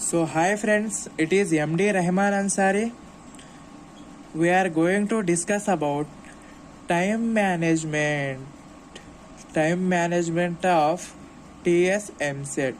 So hi friends, it is MD Rahman Ansari. We are going to discuss about time management. Time management of TSMSET.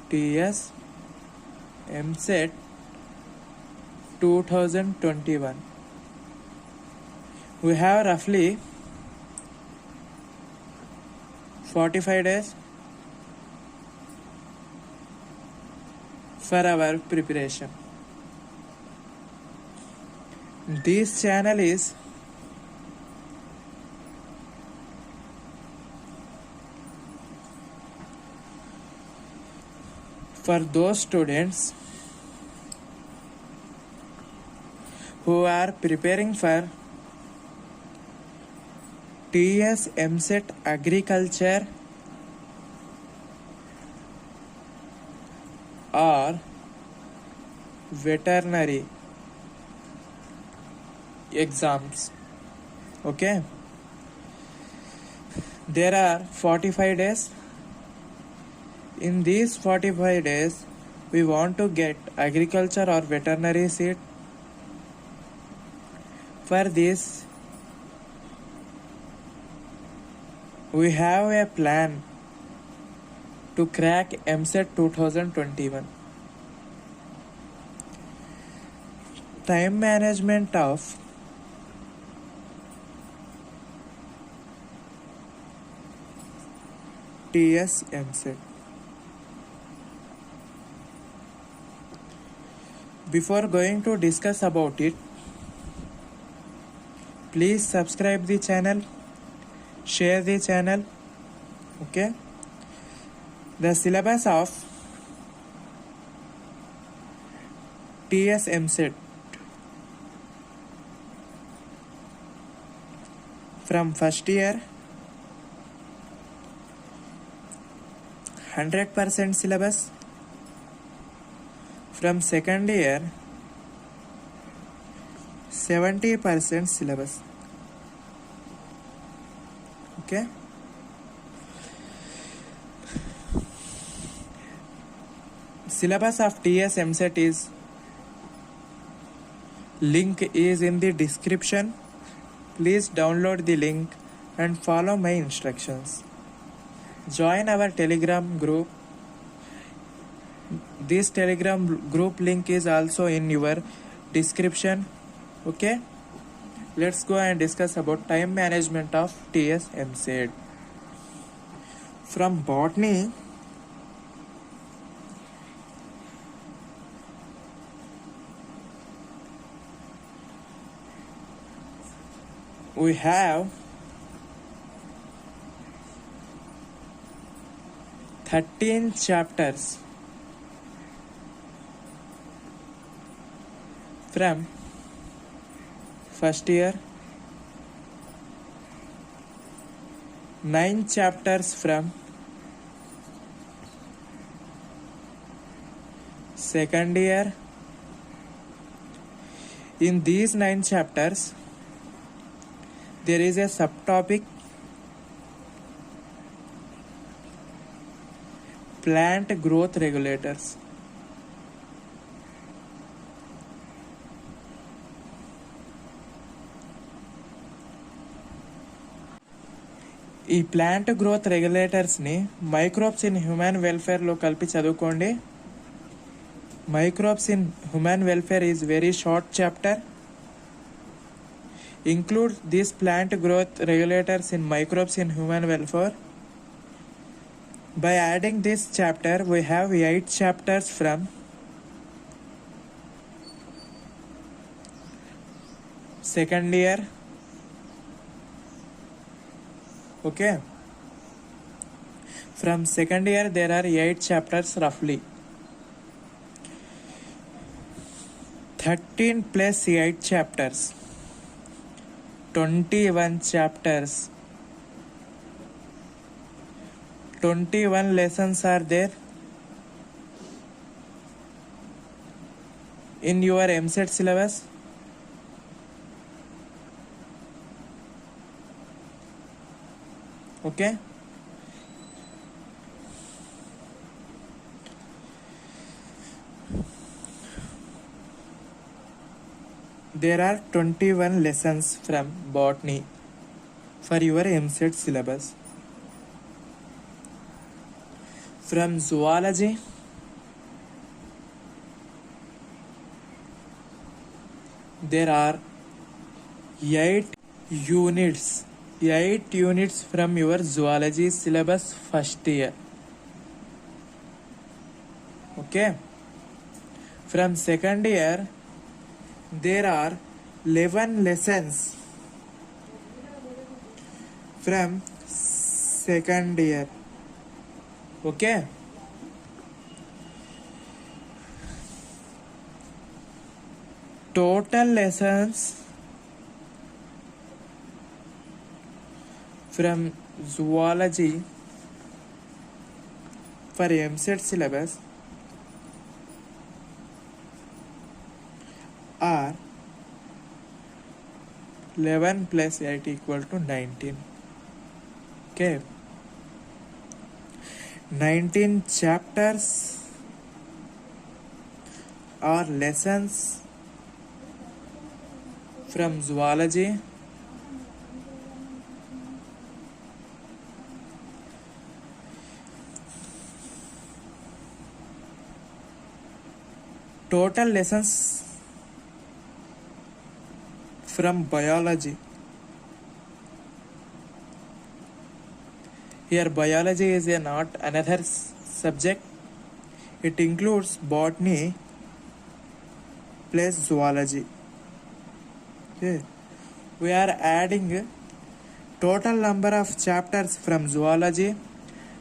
TSMSET 2021. We have roughly 45 days for our preparation. This channel is for those students who are preparing for TSMSET Agriculture or Veterinary exams. Okay, there are 45 days. In these 45 days, we want to get agriculture or veterinary seat. For this, we have a plan to crack MSET 2021. Time management of TSMSET. Before going to discuss about it, please subscribe the channel, share the channel. Okay, the syllabus of TSMSET from first year 100% syllabus, from second year 70% syllabus. Okay, syllabus of TSMSET is link is in the description. Please download the link and follow my instructions. Join our Telegram group. This Telegram group link is also in your description. Okay, let's go and discuss about time management of TSMSET. From botany, we have 13 chapters. From first year, 9 chapters from second year. In these 9 chapters, there is a subtopic plant growth regulators. ఈ plant growth రెగ్యులేటర్స్ని microbes in human వెల్ఫేర్లో కలిపి చదువుకోండి. Microbes in human welfare is very short chapter. Include these plant growth regulators in microbes in human welfare. By adding this chapter, we have 8 chapters from second year. Okay, from second year there are 8 chapters roughly. 13 plus 8 chapters, 21 chapters. 21 lessons are there in your MSET syllabus. Okay, There are 21 lessons from botany for your MSET syllabus. From zoology, there are 8 units. 8 units from your zoology syllabus first year. Okay. From second year, there are 11 lessons from second year. Okay. Total lessons from zoology for MSET syllabus are 11 plus 8 equal to 19. Okay. 19 chapters or lessons from zoology. Total lessons from biology. Here biology is not another subject. It includes botany plus zoology. Okay. We are adding total number of chapters from zoology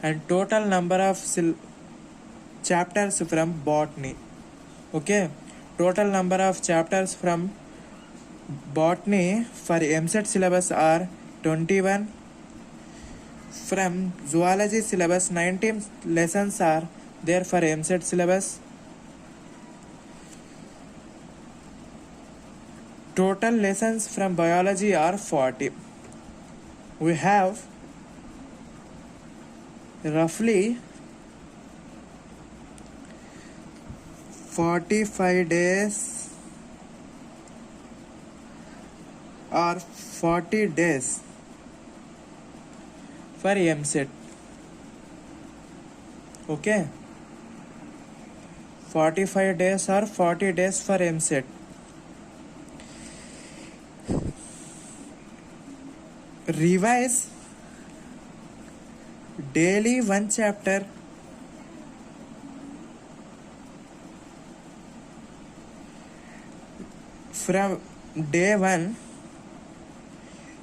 and total number of chapters from botany. Okay. Total number of chapters from botany for MSET syllabus are 21. From zoology syllabus 19 lessons are there for MSET syllabus. Total lessons from biology are 40. We have roughly 45 days or 40 days for MSET. Okay. 45 days or 40 days for MSET. Revise daily one chapter. From day 1,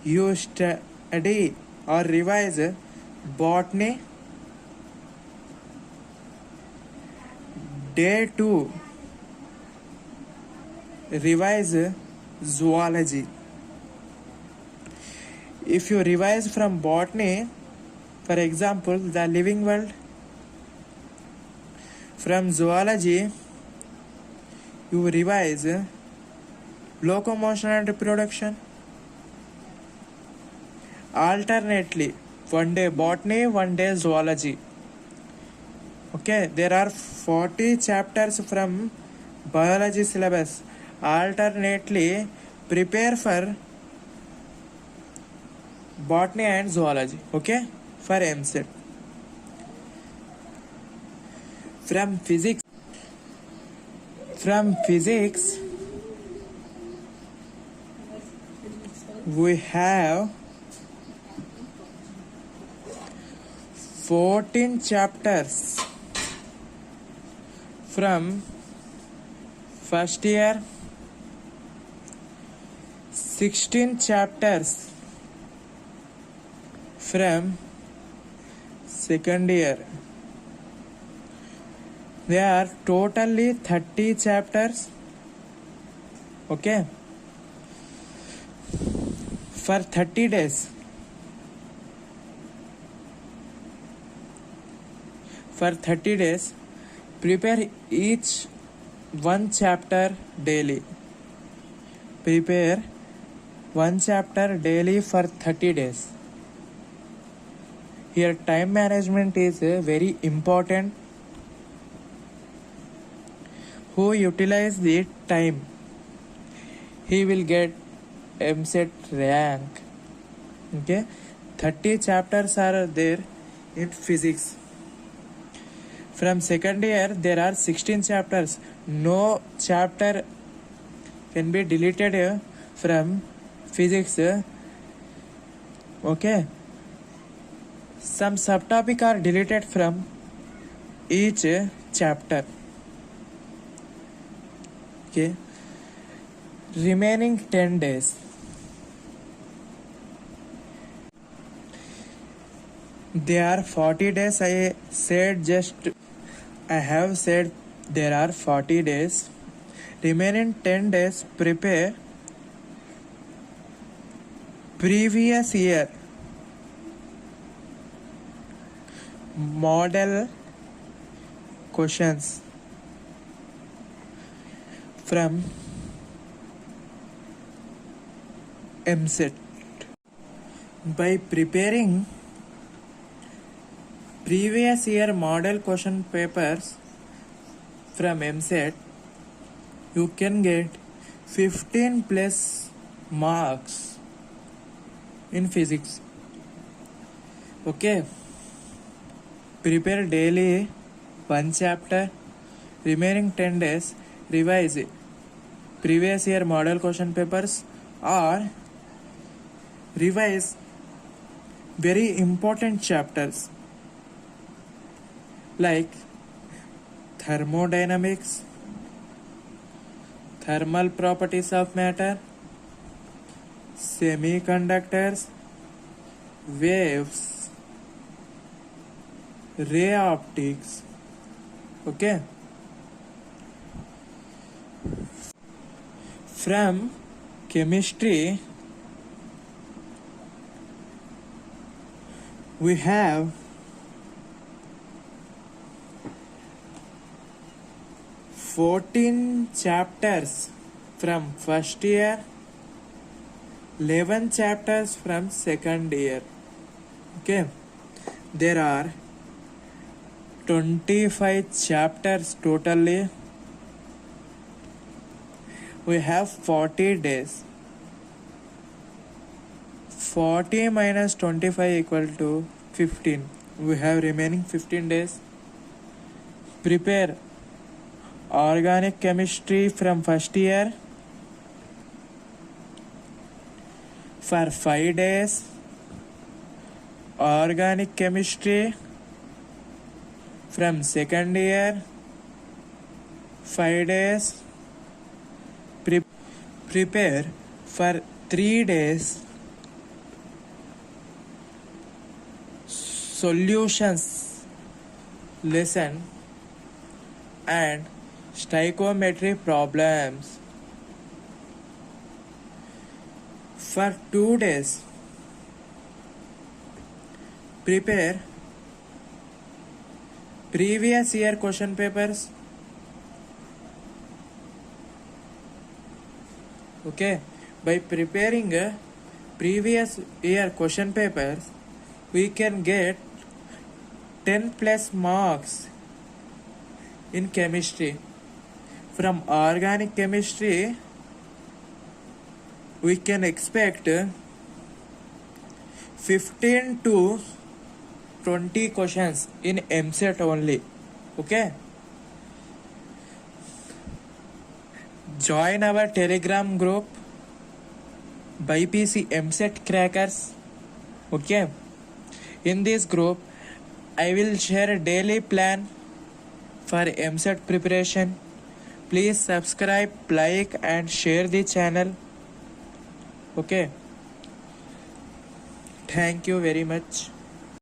you study or revise botany. Day 2, revise zoology. If you revise from botany, for example, the living world, from zoology, you revise locomotion and reproduction. Alternately, one day botany, one day zoology. Okay, there are 40 chapters from biology syllabus. Alternately, prepare for botany and zoology. Okay, for MSET. From physics, we have 14 chapters from first year, 16 chapters from second year. There are totally 30 chapters. Okay. For 30 days. For 30 days, prepare each one chapter daily. Prepare one chapter daily for 30 days. Here time management is very important. Who utilize the time? he will get MSET rank. Okay, 30 chapters are there in physics. From second year there are 16 chapters. No chapter can be deleted from physics. Okay, some subtopic are deleted from each chapter. Okay, remaining 10 days. There are 40 days. I have said there are 40 days. Remaining 10 days, prepare previous year model questions from MSET. By preparing previous year model question papers from MSET, you can get 15 plus marks in physics. Okay, prepare daily one chapter. Remaining 10 days, revise previous year model question papers or revise very important chapters like thermodynamics, thermal properties of matter, semiconductors, waves, ray optics. Okay, from chemistry we have 14 chapters from first year, 11 chapters from second year. Okay, there are 25 chapters totally. We have 40 days. 40 minus 25 equal to 15. We have remaining 15 days. Prepare organic chemistry from first year for 5 days. Organic chemistry from second year 5 days. Prepare for 3 days solutions lesson and stoichiometry problems. For 2 days, prepare previous year question papers. Okay, by preparing previous year question papers, we can get 10 plus marks in chemistry. From organic chemistry, we can expect 15 to 20 questions in MSET only. Okay, join our Telegram group BYPC MSET Crackers. Okay, in this group I will share a daily plan for MSET preparation. Please subscribe, like and share the channel. Okay, thank you very much.